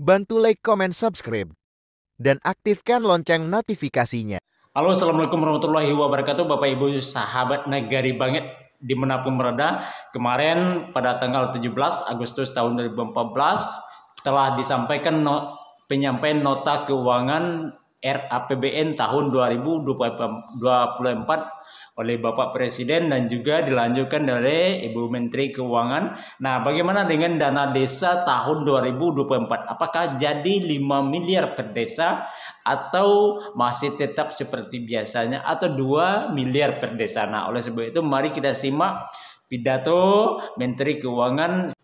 Bantu like, comment, subscribe, dan aktifkan lonceng notifikasinya. Halo, assalamualaikum warahmatullahi wabarakatuh, Bapak Ibu sahabat Nagari Banget dimanapun berada. Kemarin pada tanggal 17 Agustus tahun 2014 telah disampaikan penyampaian nota keuangan RAPBN tahun 2024 oleh Bapak Presiden dan juga dilanjutkan dari Ibu Menteri Keuangan. Nah, bagaimana dengan dana desa tahun 2024? Apakah jadi 5 miliar per desa atau masih tetap seperti biasanya atau 2 miliar per desa? Nah, oleh sebab itu mari kita simak pidato Menteri Keuangan.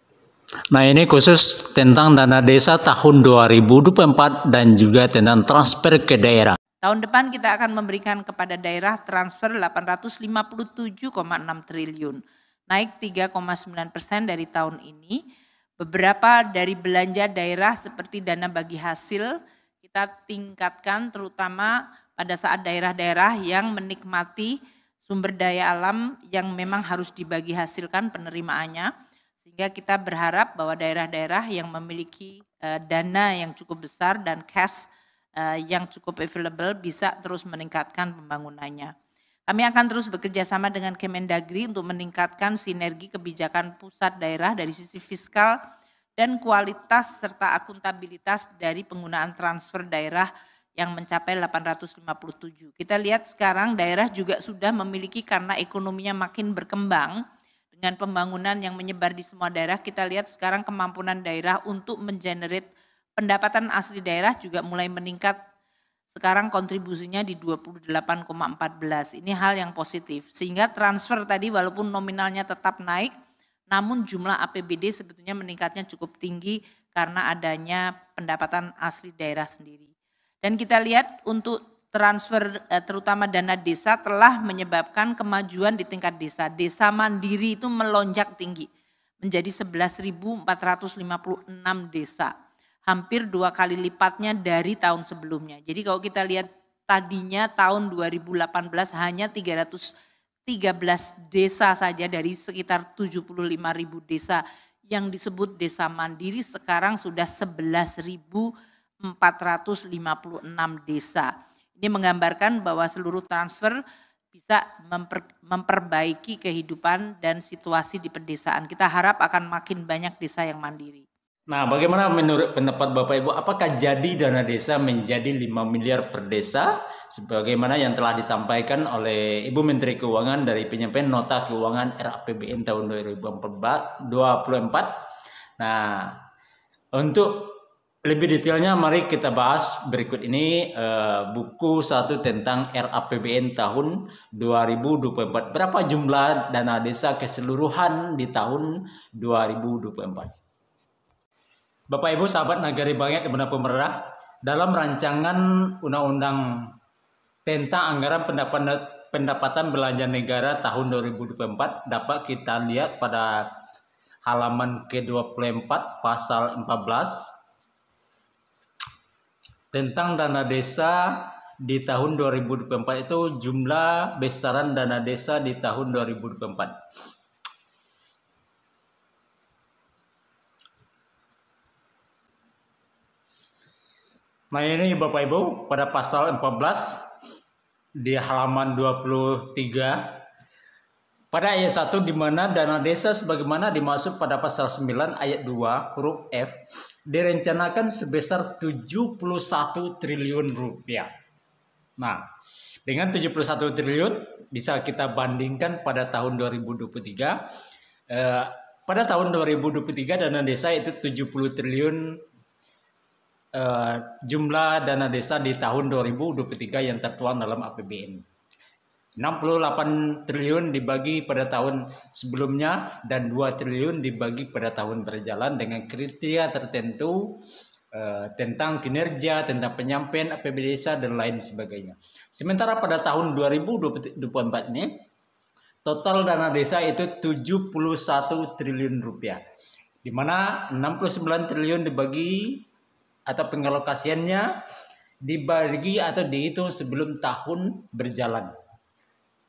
Nah, ini khusus tentang dana desa tahun 2024 dan juga tentang transfer ke daerah. Tahun depan kita akan memberikan kepada daerah transfer 857,6 triliun, naik 3,9% dari tahun ini. Beberapa dari belanja daerah seperti dana bagi hasil kita tingkatkan terutama pada saat daerah-daerah yang menikmati sumber daya alam yang memang harus dibagi hasilkan penerimaannya. Sehingga kita berharap bahwa daerah-daerah yang memiliki dana yang cukup besar dan cash yang cukup available bisa terus meningkatkan pembangunannya. Kami akan terus bekerja sama dengan Kemendagri untuk meningkatkan sinergi kebijakan pusat daerah dari sisi fiskal dan kualitas serta akuntabilitas dari penggunaan transfer daerah yang mencapai 857. Kita lihat sekarang daerah juga sudah memiliki karena ekonominya makin berkembang dengan pembangunan yang menyebar di semua daerah. Kita lihat sekarang kemampuan daerah untuk mengenerate pendapatan asli daerah juga mulai meningkat, sekarang kontribusinya di 28,14. Ini hal yang positif. Sehingga transfer tadi walaupun nominalnya tetap naik, namun jumlah APBD sebetulnya meningkatnya cukup tinggi karena adanya pendapatan asli daerah sendiri. Dan kita lihat untuk transfer terutama dana desa telah menyebabkan kemajuan di tingkat desa. Desa mandiri itu melonjak tinggi menjadi 11.456 desa. Hampir 2 kali lipatnya dari tahun sebelumnya. Jadi kalau kita lihat tadinya tahun 2018 hanya 313 desa saja dari sekitar 75.000 desa yang disebut desa mandiri, sekarang sudah 11.456 desa. Ini menggambarkan bahwa seluruh transfer bisa memperbaiki kehidupan dan situasi di pedesaan. Kita harap akan makin banyak desa yang mandiri. Nah, bagaimana menurut pendapat Bapak Ibu, apakah jadi dana desa menjadi 5 miliar per desa sebagaimana yang telah disampaikan oleh Ibu Menteri Keuangan dari penyampaian nota keuangan RAPBN tahun 2024? Nah, untuk lebih detailnya mari kita bahas berikut ini buku 1 tentang RAPBN tahun 2024. Berapa jumlah dana desa keseluruhan di tahun 2024? Bapak Ibu sahabat Nagari Banget dimanapun berada, dalam rancangan undang-undang tentang anggaran pendapatan belanja negara tahun 2024 dapat kita lihat pada halaman ke-24 pasal 14 tentang dana desa di tahun 2024 itu jumlah besaran dana desa di tahun 2024. Nah, ini Bapak Ibu pada pasal 14 di halaman 23 pada ayat 1 di mana dana desa sebagaimana dimaksud pada pasal 9 ayat 2 huruf F direncanakan sebesar 71 triliun rupiah. Nah, dengan 71 triliun bisa kita bandingkan pada tahun 2023. Pada tahun 2023 dana desa itu 70 triliun jumlah dana desa di tahun 2023 yang tertuang dalam APBN. 68 triliun dibagi pada tahun sebelumnya dan 2 triliun dibagi pada tahun berjalan dengan kriteria tertentu tentang kinerja, tentang penyampaian APBD desa dan lain sebagainya. Sementara pada tahun 2024 ini total dana desa itu 71 triliun rupiah. Di mana 69 triliun dibagi atau pengalokasiannya dibagi atau dihitung sebelum tahun berjalan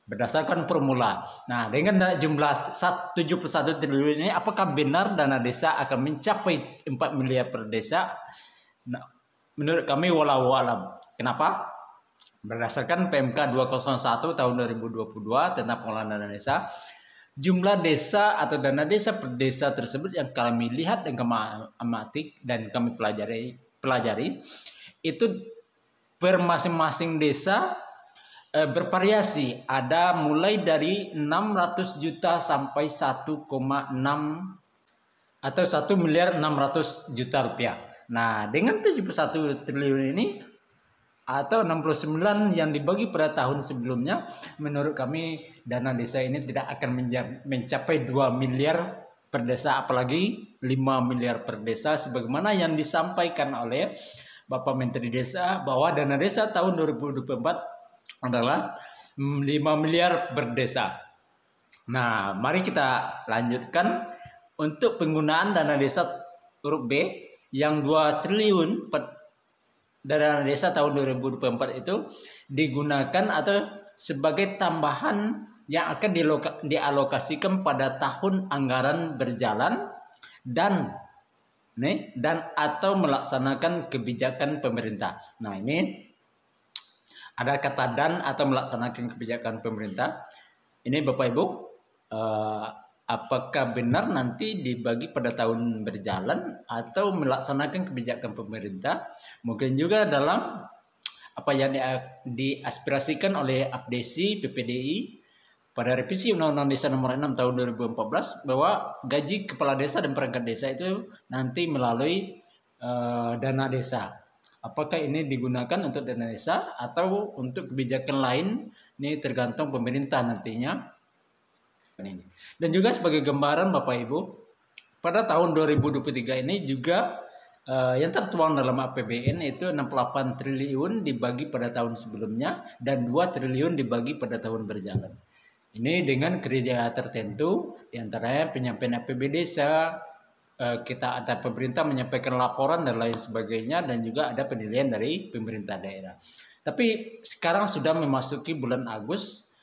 berdasarkan formula. Nah, dengan jumlah 71 triliun ini, apakah benar dana desa akan mencapai 4 miliar per desa? Nah, menurut kami walau alam. Kenapa? Berdasarkan PMK 201 tahun 2022 tentang pengelolaan dana desa, jumlah desa atau dana desa per desa tersebut yang kami lihat dan kami amati dan kami pelajari itu per masing-masing desa bervariasi, ada mulai dari 600 juta sampai 1,6 atau 1.600.000.000 rupiah. Nah, dengan 71 triliun ini atau 69 yang dibagi pada tahun sebelumnya, menurut kami dana desa ini tidak akan mencapai 2 miliar per desa, apalagi 5 miliar per desa sebagaimana yang disampaikan oleh Bapak Menteri Desa bahwa dana desa tahun 2024 adalah 5 miliar per desa. Nah, mari kita lanjutkan untuk penggunaan dana desa huruf B yang 2 triliun dana desa tahun 2024 itu digunakan atau sebagai tambahan yang akan dialokasikan pada tahun anggaran berjalan dan atau melaksanakan kebijakan pemerintah. Nah, ini ada kata dan atau melaksanakan kebijakan pemerintah. Ini Bapak Ibu, apakah benar nanti dibagi pada tahun berjalan atau melaksanakan kebijakan pemerintah? Mungkin juga dalam apa yang diaspirasikan oleh APDESI PPDI pada revisi Undang-Undang Desa Nomor 6 Tahun 2014 bahwa gaji kepala desa dan perangkat desa itu nanti melalui dana desa. Apakah ini digunakan untuk dana desa atau untuk kebijakan lain? Ini tergantung pemerintah nantinya. Dan juga sebagai gambaran Bapak Ibu, pada tahun 2023 ini juga yang tertuang dalam APBN itu 68 triliun dibagi pada tahun sebelumnya dan 2 triliun dibagi pada tahun berjalan. Ini dengan kriteria tertentu, diantaranya penyampaian APBD desa, kita antar pemerintah menyampaikan laporan dan lain sebagainya, dan juga ada penilaian dari pemerintah daerah. Tapi sekarang sudah memasuki bulan Agustus,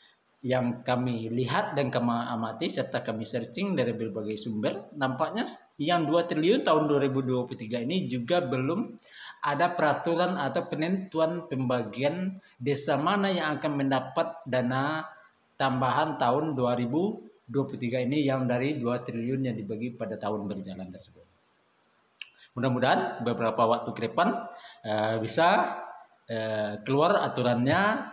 yang kami lihat dan kami amati serta kami searching dari berbagai sumber, nampaknya yang 2 triliun tahun 2023 ini juga belum ada peraturan atau penentuan pembagian desa mana yang akan mendapat dana tambahan tahun 2023 ini yang dari 2 triliun yang dibagi pada tahun berjalan tersebut. Mudah-mudahan beberapa waktu ke depan bisa keluar aturannya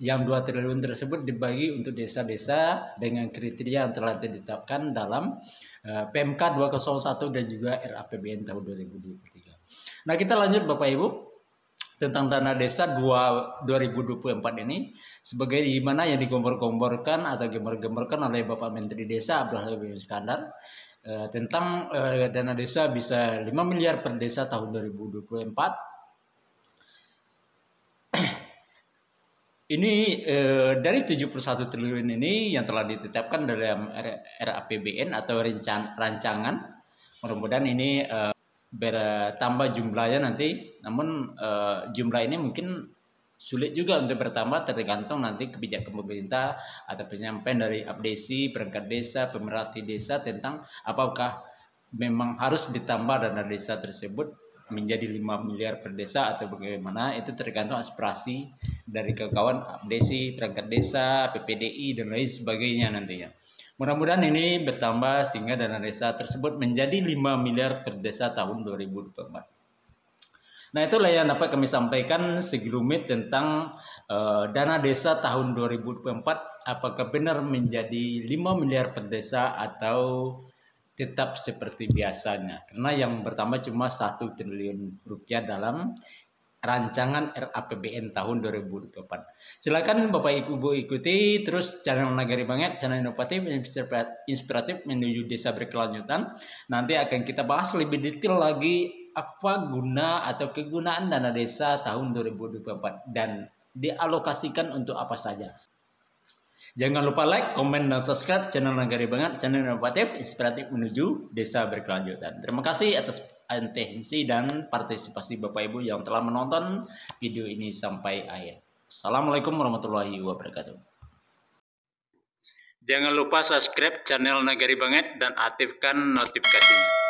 yang 2 triliun tersebut dibagi untuk desa-desa dengan kriteria yang telah ditetapkan dalam PMK 201 dan juga RAPBN tahun 2023. Nah, kita lanjut Bapak Ibu tentang dana desa 2024 ini sebagai mana yang digombor-gomborkan atau gembar-gemborkan oleh Bapak Menteri Desa Abdul Halim Iskandar tentang dana desa bisa 5 miliar per desa tahun 2024. Ini dari 71 triliun ini yang telah ditetapkan dalam RAPBN atau rancangan. Mudah-mudahan ini bertambah jumlahnya nanti. Namun jumlah ini mungkin sulit juga untuk bertambah, tergantung nanti kebijakan pemerintah atau penyampaian dari APDESI, perangkat desa, pemerhati desa tentang apakah memang harus ditambah dana desa tersebut menjadi 5 miliar per desa atau bagaimana. Itu tergantung aspirasi dari kawan APDESI, perangkat desa, PPDI dan lain sebagainya nantinya. Mudah-mudahan ini bertambah sehingga dana desa tersebut menjadi 5 miliar per desa tahun 2024. Nah, itulah yang dapat kami sampaikan segelumit tentang dana desa tahun 2024. Apakah benar menjadi 5 miliar per desa atau tetap seperti biasanya, karena yang pertama cuma 1 triliun rupiah dalam rancangan RAPBN tahun 2024. Silakan Bapak Ibu ikuti terus channel Nagari Banget, channel inovatif, inspiratif menuju desa berkelanjutan. Nanti akan kita bahas lebih detail lagi apa guna atau kegunaan dana desa tahun 2024 dan dialokasikan untuk apa saja. Jangan lupa like, komen, dan subscribe channel Nagari Banget, channel inovatif, inspiratif menuju desa berkelanjutan. Terima kasih atas atensi dan partisipasi Bapak Ibu yang telah menonton video ini sampai akhir. Assalamualaikum warahmatullahi wabarakatuh. Jangan lupa subscribe channel Nagari Banget dan aktifkan notifikasinya.